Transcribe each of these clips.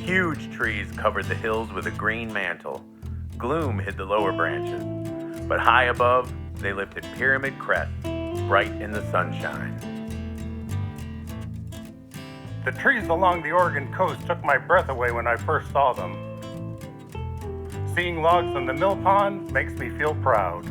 Huge trees covered the hills with a green mantle. Gloom hid the lower branches, but high above, they lifted pyramid crests, bright in the sunshine. The trees along the Oregon coast took my breath away when I first saw them. Seeing logs on the mill pond makes me feel proud.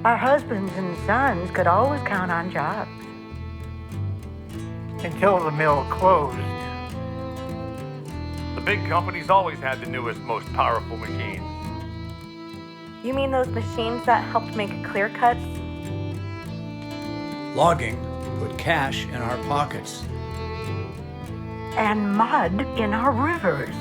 Our husbands and sons could always count on jobs. Until the mill closed. The big companies always had the newest, most powerful machines. You mean those machines that helped make clear cuts? Logging put cash in our pockets. And mud in our rivers.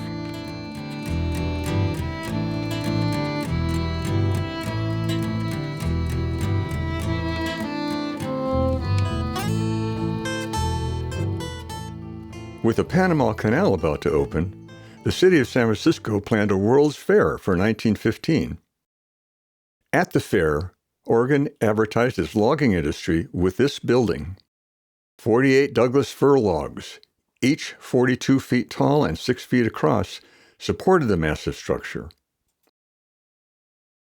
With the Panama Canal about to open, the city of San Francisco planned a World's Fair for 1915. At the fair, Oregon advertised its logging industry with this building: 48 Douglas fir logs, each 42 feet tall and 6 feet across, supported the massive structure.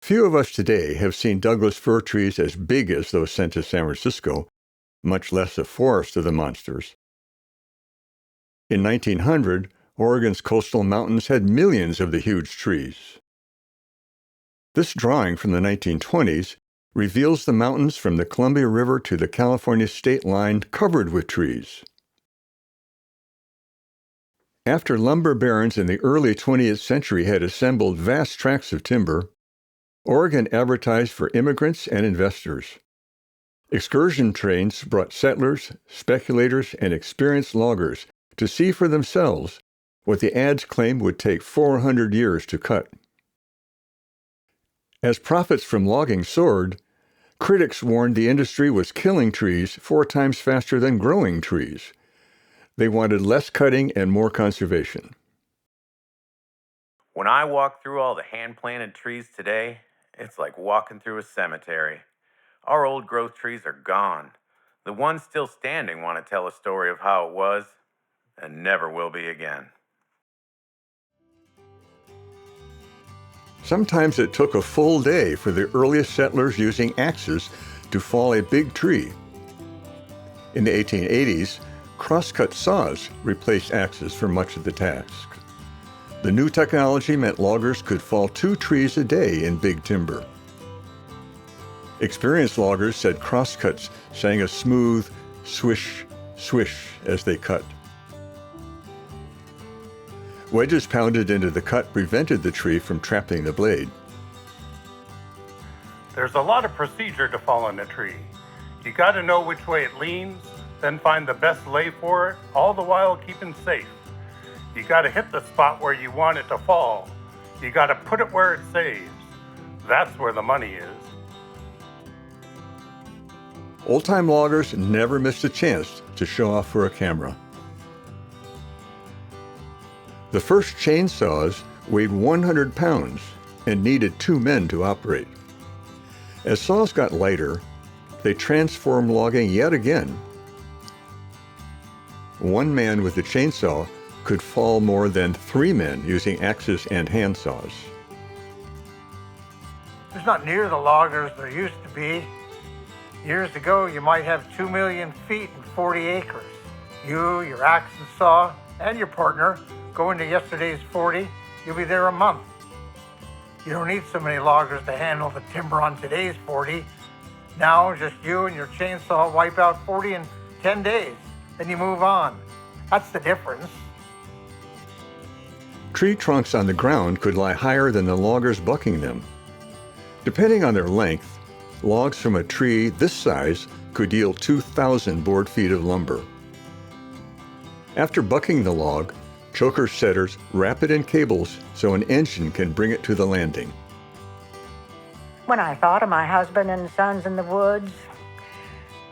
Few of us today have seen Douglas fir trees as big as those sent to San Francisco, much less a forest of the monsters. In 1900, Oregon's coastal mountains had millions of the huge trees. This drawing from the 1920s reveals the mountains from the Columbia River to the California state line covered with trees. After lumber barons in the early 20th century had assembled vast tracts of timber, Oregon advertised for immigrants and investors. Excursion trains brought settlers, speculators, and experienced loggers to see for themselves what the ads claimed would take 400 years to cut. As profits from logging soared, critics warned the industry was killing trees 4 times faster than growing trees. They wanted less cutting and more conservation. When I walk through all the hand-planted trees today, it's like walking through a cemetery. Our old growth trees are gone. The ones still standing want to tell a story of how it was and never will be again. Sometimes it took a full day for the earliest settlers using axes to fall a big tree. In the 1880s, crosscut saws replaced axes for much of the task. The new technology meant loggers could fall 2 trees a day in big timber. Experienced loggers said crosscuts sang a smooth swish, swish as they cut. Wedges pounded into the cut prevented the tree from trapping the blade. There's a lot of procedure to fall in a tree. You got to know which way it leans, then find the best lay for it, all the while keeping safe. You got to hit the spot where you want it to fall. You got to put it where it saves. That's where the money is. Old-time loggers never missed a chance to show off for a camera. The first chainsaws weighed 100 pounds and needed 2 men to operate. As saws got lighter, they transformed logging yet again. 1 man with a chainsaw could fall more than 3 men using axes and handsaws. There's not near the loggers there used to be. Years ago, you might have 2 million feet and 40 acres. You, your axe and saw, and your partner go into yesterday's 40, you'll be there a month. You don't need so many loggers to handle the timber on today's 40. Now, just you and your chainsaw wipe out 40 in 10 days. Then you move on. That's the difference. Tree trunks on the ground could lie higher than the loggers bucking them. Depending on their length, logs from a tree this size could yield 2,000 board feet of lumber. After bucking the log, choker setters wrap it in cables so an engine can bring it to the landing. When I thought of my husband and sons in the woods,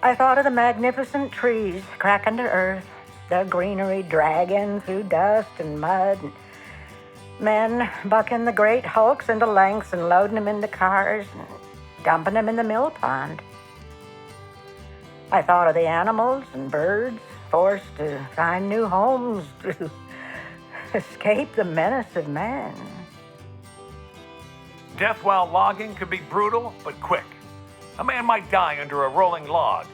I thought of the magnificent trees cracking to earth, The greenery dragging through dust and mud, and men bucking the great hulks into lengths and loading them into cars and dumping them in the mill pond. I thought of the animals and birds forced to find new homes to escape the menace of man. Death while logging could be brutal, but quick. A man might die under a rolling log,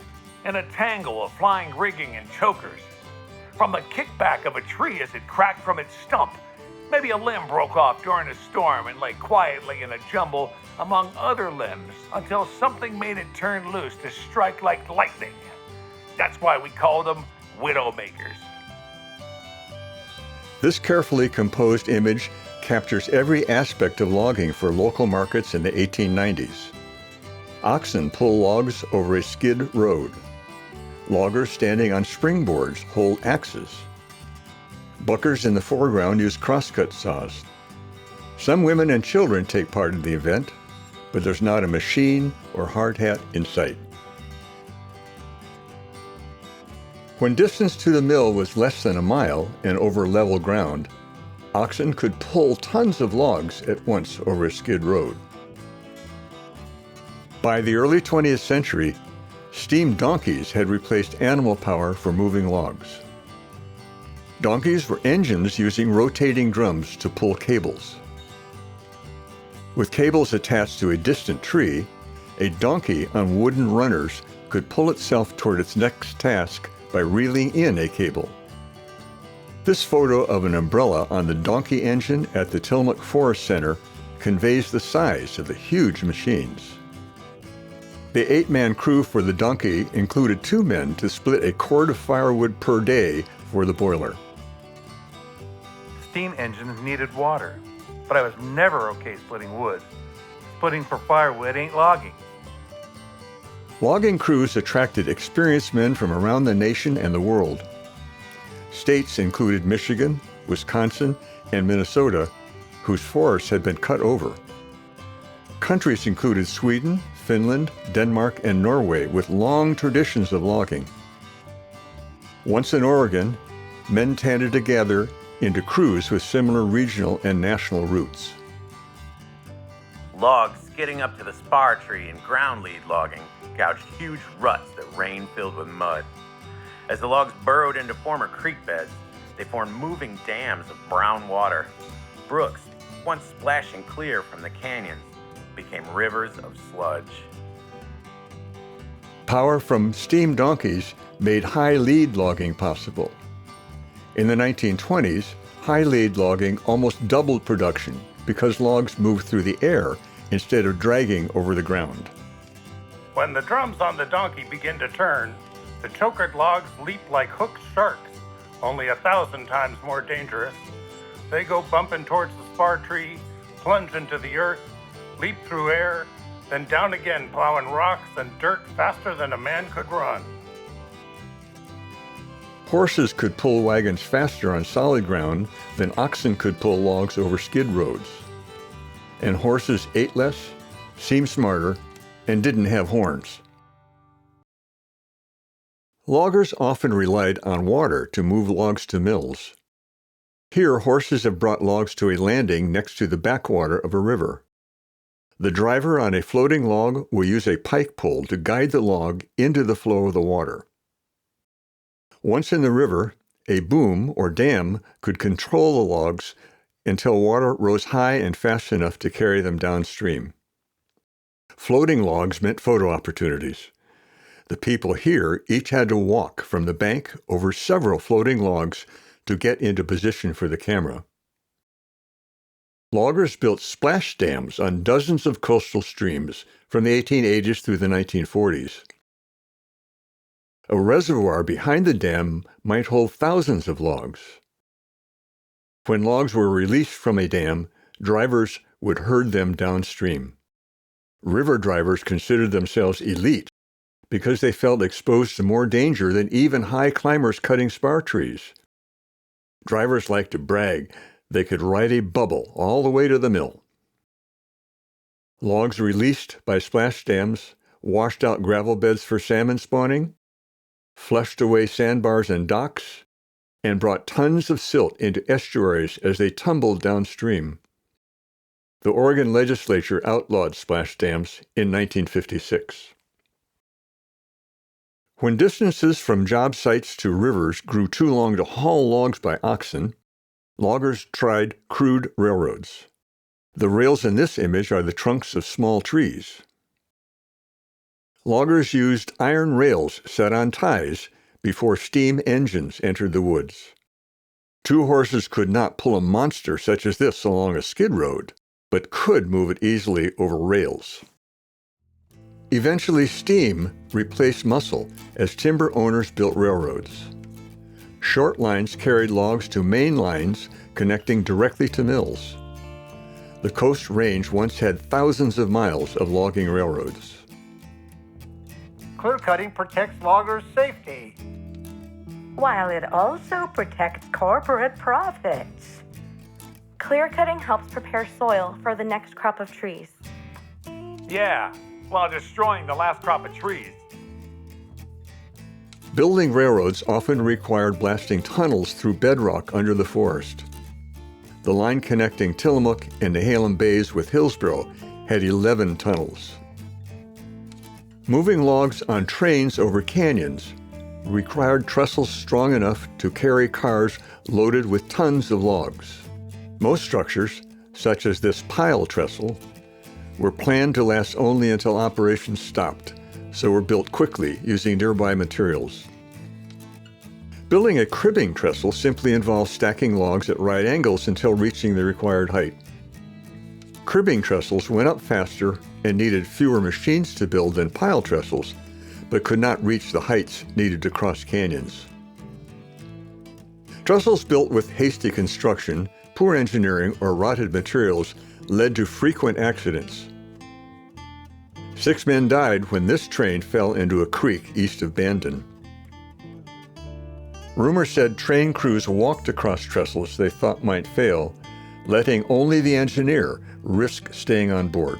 in a tangle of flying rigging and chokers. From the kickback of a tree as it cracked from its stump, maybe a limb broke off during a storm and lay quietly in a jumble among other limbs until something made it turn loose to strike like lightning. That's why we call them widowmakers. This carefully composed image captures every aspect of logging for local markets in the 1890s. Oxen pull logs over a skid road. Loggers standing on springboards hold axes. Buckers in the foreground use crosscut saws. Some women and children take part in the event, but there's not a machine or hard hat in sight. When distance to the mill was less than a mile and over level ground, oxen could pull tons of logs at once over a skid road. By the early 20th century, steam donkeys had replaced animal power for moving logs. Donkeys were engines using rotating drums to pull cables. With cables attached to a distant tree, a donkey on wooden runners could pull itself toward its next task by reeling in a cable. This photo of an umbrella on the donkey engine at the Tillamook Forest Center conveys the size of the huge machines. The 8-man crew for the donkey included 2 men to split a cord of firewood per day for the boiler. Steam engines needed water, but I was never okay splitting wood. Splitting for firewood ain't logging. Logging crews attracted experienced men from around the nation and the world. States included Michigan, Wisconsin, and Minnesota, whose forests had been cut over. Countries included Sweden, Finland, Denmark, and Norway with long traditions of logging. Once in Oregon, men tended to gather into crews with similar regional and national roots. Logs skidding up to the spar tree and ground lead logging gouged huge ruts that rain filled with mud. As the logs burrowed into former creek beds, they formed moving dams of brown water. Brooks, once splashing clear from the canyons, became rivers of sludge. Power from steam donkeys made high lead logging possible. In the 1920s, high lead logging almost doubled production because logs moved through the air instead of dragging over the ground. When the drums on the donkey begin to turn, the chokered logs leap like hooked sharks, only 1,000 times more dangerous. They go bumping towards the spar tree, plunge into the earth, leap through air, then down again plowing rocks and dirt faster than a man could run. Horses could pull wagons faster on solid ground than oxen could pull logs over skid roads. And horses ate less, seemed smarter, and didn't have horns. Loggers often relied on water to move logs to mills. Here, horses have brought logs to a landing next to the backwater of a river. The driver on a floating log will use a pike pole to guide the log into the flow of the water. Once in the river, a boom or dam could control the logs until water rose high and fast enough to carry them downstream. Floating logs meant photo opportunities. The people here each had to walk from the bank over several floating logs to get into position for the camera. Loggers built splash dams on dozens of coastal streams from the 1880s through the 1940s. A reservoir behind the dam might hold thousands of logs. When logs were released from a dam, drivers would herd them downstream. River drivers considered themselves elite because they felt exposed to more danger than even high climbers cutting spar trees. Drivers liked to brag they could ride a bubble all the way to the mill. Logs released by splash dams washed out gravel beds for salmon spawning, flushed away sandbars and docks, and brought tons of silt into estuaries as they tumbled downstream. The Oregon legislature outlawed splash dams in 1956. When distances from job sites to rivers grew too long to haul logs by oxen, loggers tried crude railroads. The rails in this image are the trunks of small trees. Loggers used iron rails set on ties before steam engines entered the woods. 2 horses could not pull a monster such as this along a skid road, but could move it easily over rails. Eventually, steam replaced muscle as timber owners built railroads. Short lines carried logs to main lines connecting directly to mills. The Coast Range once had thousands of miles of logging railroads. Clear cutting protects loggers' safety. While it also protects corporate profits. Clear cutting helps prepare soil for the next crop of trees. Yeah, while destroying the last crop of trees. Building railroads often required blasting tunnels through bedrock under the forest. The line connecting Tillamook and Nehalem Bays with Hillsborough had 11 tunnels. Moving logs on trains over canyons required trestles strong enough to carry cars loaded with tons of logs. Most structures, such as this pile trestle, were planned to last only until operations stopped, so were built quickly using nearby materials. Building a cribbing trestle simply involves stacking logs at right angles until reaching the required height. Cribbing trestles went up faster and needed fewer machines to build than pile trestles, but could not reach the heights needed to cross canyons. Trestles built with hasty construction, poor engineering, or rotted materials led to frequent accidents. 6 men died when this train fell into a creek east of Bandon. Rumor said train crews walked across trestles they thought might fail, letting only the engineer risk staying on board.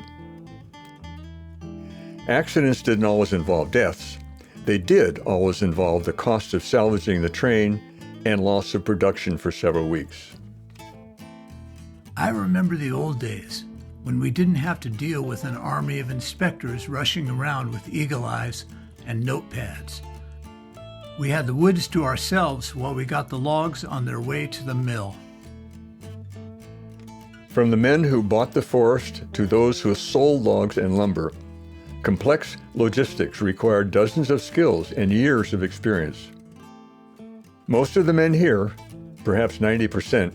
Accidents didn't always involve deaths. They did always involve the cost of salvaging the train and loss of production for several weeks. I remember the old days when we didn't have to deal with an army of inspectors rushing around with eagle eyes and notepads. We had the woods to ourselves while we got the logs on their way to the mill. From the men who bought the forest to those who sold logs and lumber, complex logistics required dozens of skills and years of experience. Most of the men here, perhaps 90%,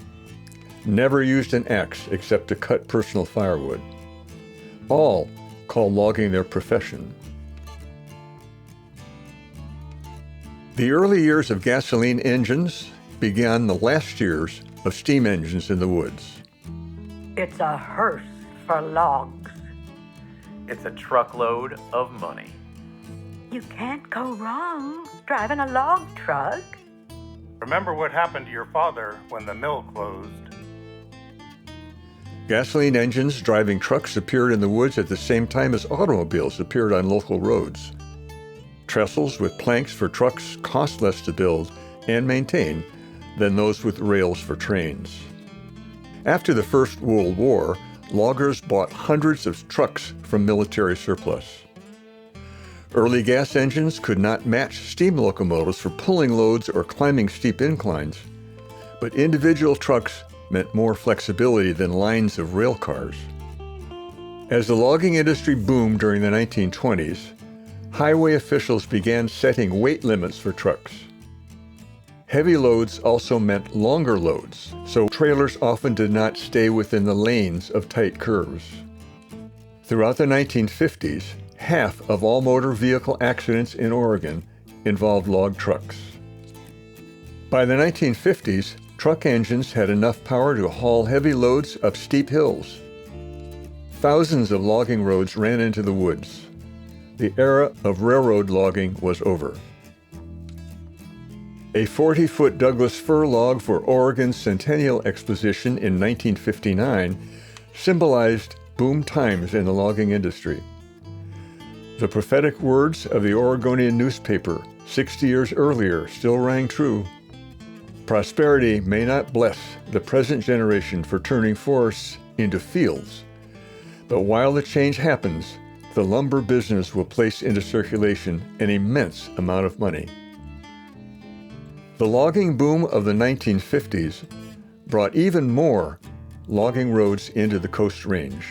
never used an axe except to cut personal firewood. All call logging their profession. The early years of gasoline engines began the last years of steam engines in the woods. It's a hearse for logs. It's a truckload of money. You can't go wrong driving a log truck. Remember what happened to your father when the mill closed. Gasoline engines driving trucks appeared in the woods at the same time as automobiles appeared on local roads. Trestles with planks for trucks cost less to build and maintain than those with rails for trains. After the First World War, loggers bought hundreds of trucks from military surplus. Early gas engines could not match steam locomotives for pulling loads or climbing steep inclines, but individual trucks meant more flexibility than lines of rail cars. As the logging industry boomed during the 1920s, highway officials began setting weight limits for trucks. Heavy loads also meant longer loads, so trailers often did not stay within the lanes of tight curves. Throughout the 1950s, half of all motor vehicle accidents in Oregon involved log trucks. By the 1950s, truck engines had enough power to haul heavy loads up steep hills. Thousands of logging roads ran into the woods. The era of railroad logging was over. A 40-foot Douglas fir log for Oregon's Centennial Exposition in 1959 symbolized boom times in the logging industry. The prophetic words of the Oregonian newspaper 60 years earlier still rang true. Prosperity may not bless the present generation for turning forests into fields, but while the change happens, the lumber business will place into circulation an immense amount of money. The logging boom of the 1950s brought even more logging roads into the Coast Range.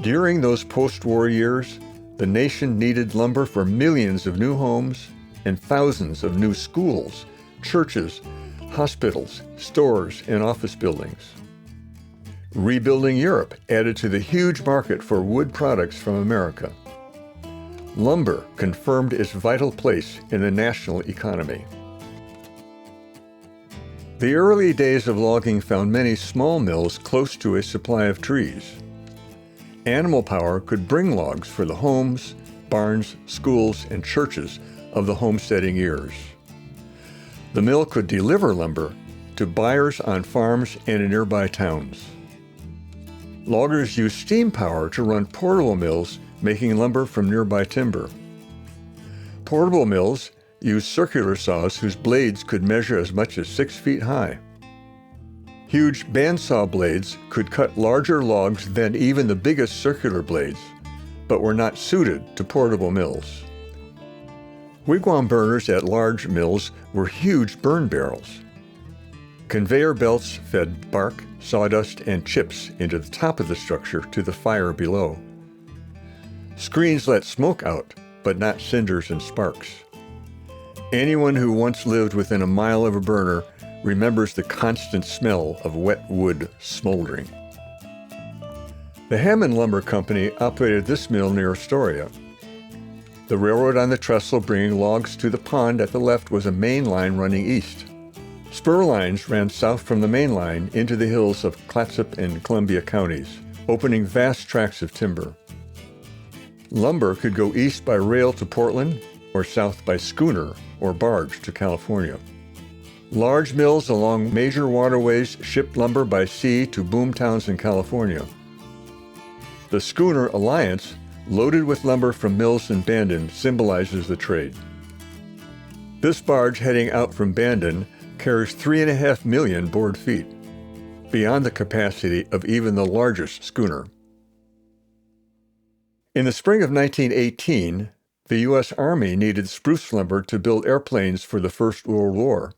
During those post-war years, the nation needed lumber for millions of new homes and thousands of new schools, churches, hospitals, stores, and office buildings. Rebuilding Europe added to the huge market for wood products from America. Lumber confirmed its vital place in the national economy. The early days of logging found many small mills close to a supply of trees. Animal power could bring logs for the homes, barns, schools, and churches of the homesteading years. The mill could deliver lumber to buyers on farms and in nearby towns. Loggers used steam power to run portable mills, making lumber from nearby timber. Portable mills used circular saws whose blades could measure as much as 6 feet high. Huge bandsaw blades could cut larger logs than even the biggest circular blades, but were not suited to portable mills. Wigwam burners at large mills were huge burn barrels. Conveyor belts fed bark, sawdust, and chips into the top of the structure to the fire below. Screens let smoke out, but not cinders and sparks. Anyone who once lived within a mile of a burner remembers the constant smell of wet wood smoldering. The Hammond Lumber Company operated this mill near Astoria. The railroad on the trestle bringing logs to the pond at the left was a main line running east. Spur lines ran south from the main line into the hills of Clatsop and Columbia counties, opening vast tracts of timber. Lumber could go east by rail to Portland or south by schooner or barge to California. Large mills along major waterways shipped lumber by sea to boom towns in California. The schooner Alliance, loaded with lumber from mills in Bandon, symbolizes the trade. This barge heading out from Bandon carries 3.5 million board feet, beyond the capacity of even the largest schooner. In the spring of 1918, the U.S. Army needed spruce lumber to build airplanes for the First World War.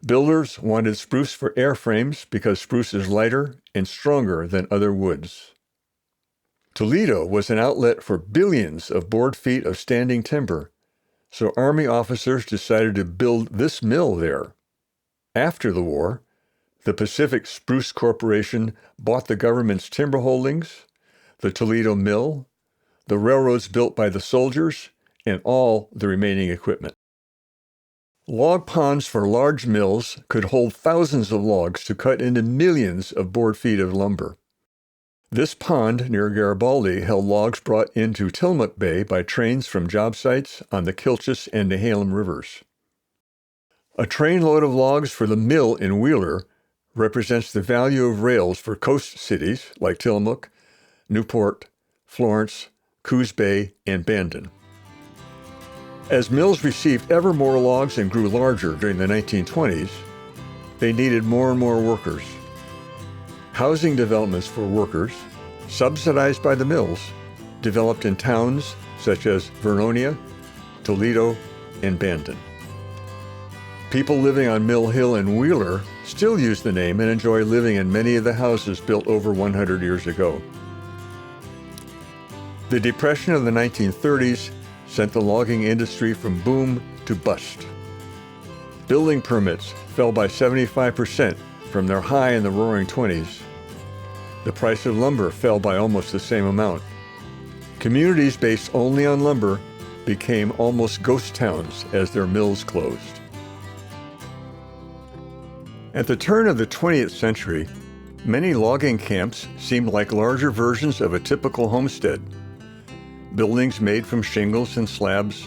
Builders wanted spruce for airframes because spruce is lighter and stronger than other woods. Toledo was an outlet for billions of board feet of standing timber, so Army officers decided to build this mill there. After the war, the Pacific Spruce Corporation bought the government's timber holdings, the Toledo Mill, the railroads built by the soldiers, and all the remaining equipment. Log ponds for large mills could hold thousands of logs to cut into millions of board feet of lumber. This pond near Garibaldi held logs brought into Tillamook Bay by trains from job sites on the Kilchis and Nehalem rivers. A trainload of logs for the mill in Wheeler represents the value of rails for coast cities like Tillamook, Newport, Florence, Coos Bay, and Bandon. As mills received ever more logs and grew larger during the 1920s, they needed more and more workers. Housing developments for workers, subsidized by the mills, developed in towns such as Vernonia, Toledo, and Bandon. People living on Mill Hill and Wheeler still use the name and enjoy living in many of the houses built over 100 years ago. The Depression of the 1930s sent the logging industry from boom to bust. Building permits fell by 75% from their high in the roaring 20s. The price of lumber fell by almost the same amount. Communities based only on lumber became almost ghost towns as their mills closed. At the turn of the 20th century, many logging camps seemed like larger versions of a typical homestead. Buildings made from shingles and slabs,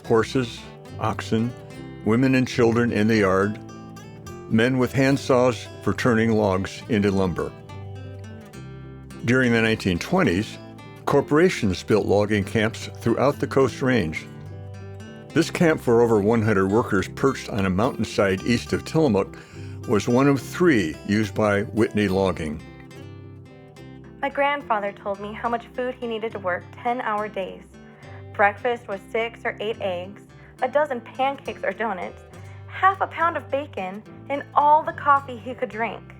horses, oxen, women and children in the yard, men with handsaws for turning logs into lumber. During the 1920s, corporations built logging camps throughout the Coast Range. This camp for over 100 workers perched on a mountainside east of Tillamook was one of 3 used by Whitney Logging. My grandfather told me how much food he needed to work 10-hour days. Breakfast was 6 or 8 eggs, a dozen pancakes or donuts, half a pound of bacon, and all the coffee he could drink.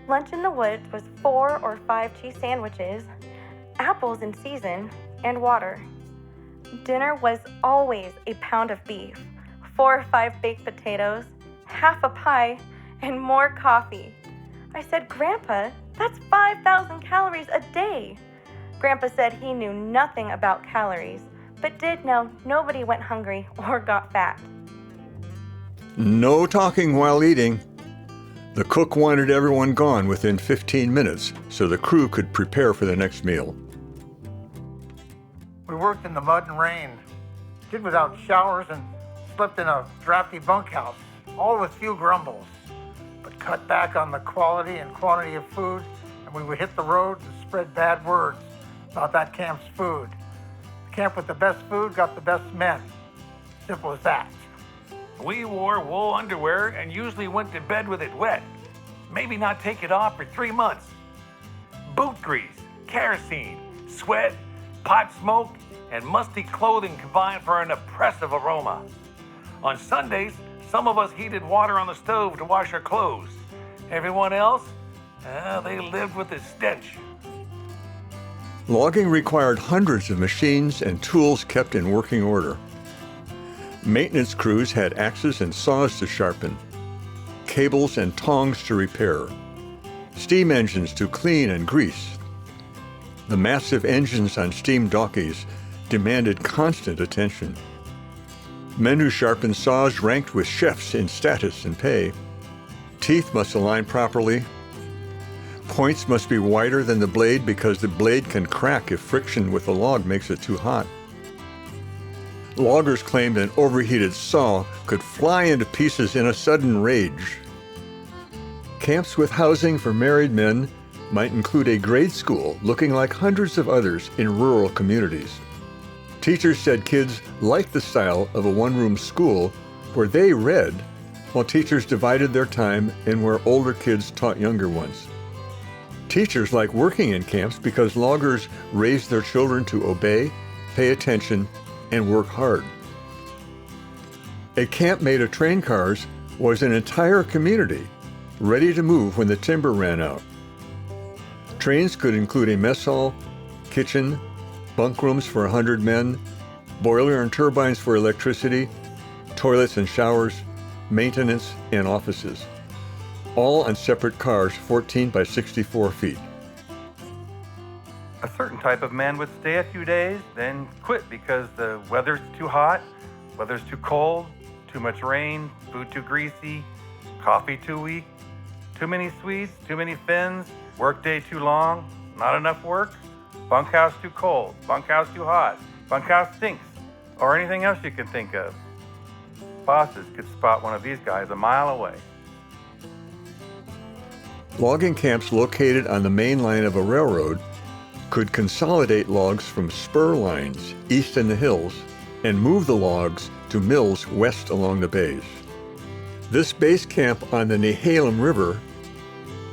Lunch in the woods was 4 or 5 cheese sandwiches, apples in season, and water. Dinner was always a pound of beef, 4 or 5 baked potatoes, half a pie, and more coffee. I said, "Grandpa, that's 5,000 calories a day." Grandpa said he knew nothing about calories, but did know nobody went hungry or got fat. No talking while eating. The cook wanted everyone gone within 15 minutes so the crew could prepare for the next meal. We worked in the mud and rain, did without showers, and slept in a drafty bunkhouse, all with few grumbles, but cut back on the quality and quantity of food, and we would hit the roads and spread bad words about that camp's food. The camp with the best food got the best men. Simple as that. We wore wool underwear and usually went to bed with it wet. Maybe not take it off for 3 months. Boot grease, kerosene, sweat, pot smoke, and musty clothing combined for an oppressive aroma. On Sundays, some of us heated water on the stove to wash our clothes. Everyone else, they lived with the stench. Logging required hundreds of machines and tools kept in working order. Maintenance crews had axes and saws to sharpen, cables and tongs to repair, steam engines to clean and grease. The massive engines on steam dokies demanded constant attention. Men who sharpened saws ranked with chefs in status and pay. Teeth must align properly. Points must be wider than the blade because the blade can crack if friction with the log makes it too hot. Loggers claimed an overheated saw could fly into pieces in a sudden rage. Camps with housing for married men might include a grade school looking like hundreds of others in rural communities. Teachers said kids liked the style of a one-room school where they read while teachers divided their time and where older kids taught younger ones. Teachers like working in camps because loggers raised their children to obey, pay attention, and work hard. A camp made of train cars was an entire community ready to move when the timber ran out. Trains could include a mess hall, kitchen, bunk rooms for 100 men, boiler and turbines for electricity, toilets and showers, maintenance, and offices. All on separate cars 14 by 64 feet. A certain type of man would stay a few days, then quit because the weather's too hot, weather's too cold, too much rain, food too greasy, coffee too weak, too many sweets, too many fins, workday too long, not enough work, bunkhouse too cold, bunkhouse too hot, bunkhouse stinks, or anything else you can think of. Bosses could spot one of these guys a mile away. Logging camps located on the main line of a railroad could consolidate logs from spur lines east in the hills and move the logs to mills west along the bays. This base camp on the Nehalem River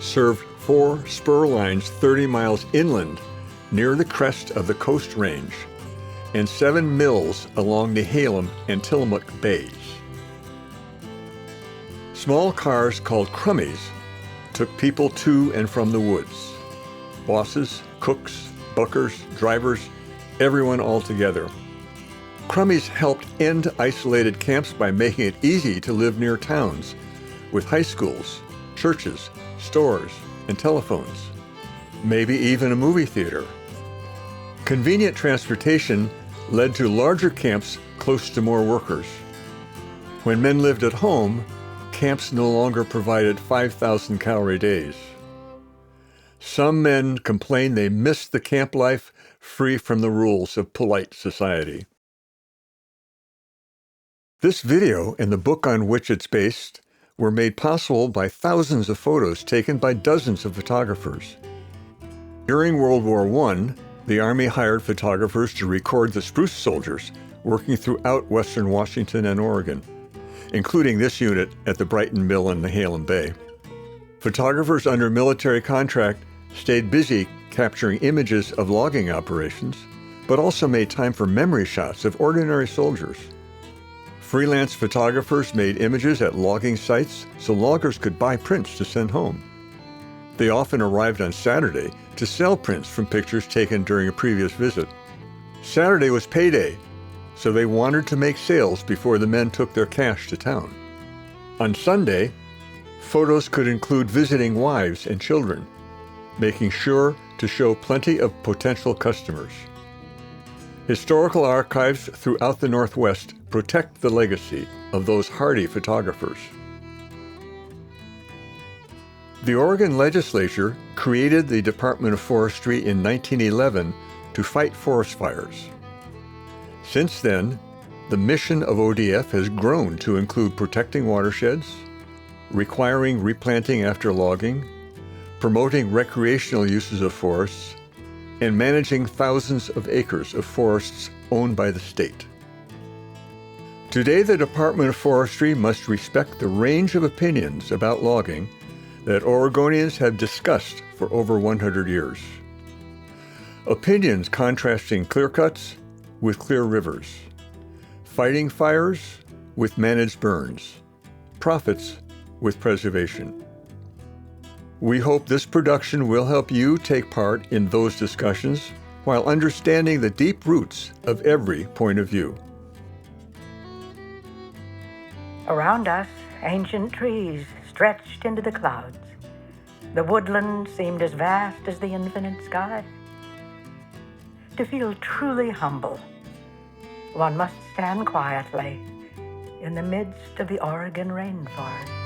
served 4 spur lines 30 miles inland near the crest of the Coast Range and 7 mills along Nehalem and Tillamook Bays. Small cars called crummies took people to and from the woods. Bosses, cooks, buckers, drivers, everyone all together. Crummies helped end isolated camps by making it easy to live near towns with high schools, churches, stores, and telephones, maybe even a movie theater. Convenient transportation led to larger camps close to more workers. When men lived at home, camps no longer provided 5,000 calorie days. Some men complained they missed the camp life free from the rules of polite society. This video and the book on which it's based were made possible by thousands of photos taken by dozens of photographers. During World War I, the Army hired photographers to record the spruce soldiers working throughout western Washington and Oregon, including this unit at the Brighton Mill in Nehalem Bay. Photographers under military contract stayed busy capturing images of logging operations, but also made time for memory shots of ordinary soldiers. Freelance photographers made images at logging sites so loggers could buy prints to send home. They often arrived on Saturday to sell prints from pictures taken during a previous visit. Saturday was payday, so they wanted to make sales before the men took their cash to town. On Sunday, photos could include visiting wives and children, making sure to show plenty of potential customers. Historical archives throughout the Northwest protect the legacy of those hardy photographers. The Oregon legislature created the Department of Forestry in 1911 to fight forest fires. Since then, the mission of ODF has grown to include protecting watersheds, requiring replanting after logging, promoting recreational uses of forests, and managing thousands of acres of forests owned by the state. Today, the Department of Forestry must respect the range of opinions about logging that Oregonians have discussed for over 100 years. Opinions contrasting clear cuts with clear rivers, fighting fires with managed burns, profits with preservation. We hope this production will help you take part in those discussions while understanding the deep roots of every point of view. Around us, ancient trees stretched into the clouds. The woodland seemed as vast as the infinite sky. To feel truly humble, one must stand quietly in the midst of the Oregon rainforest.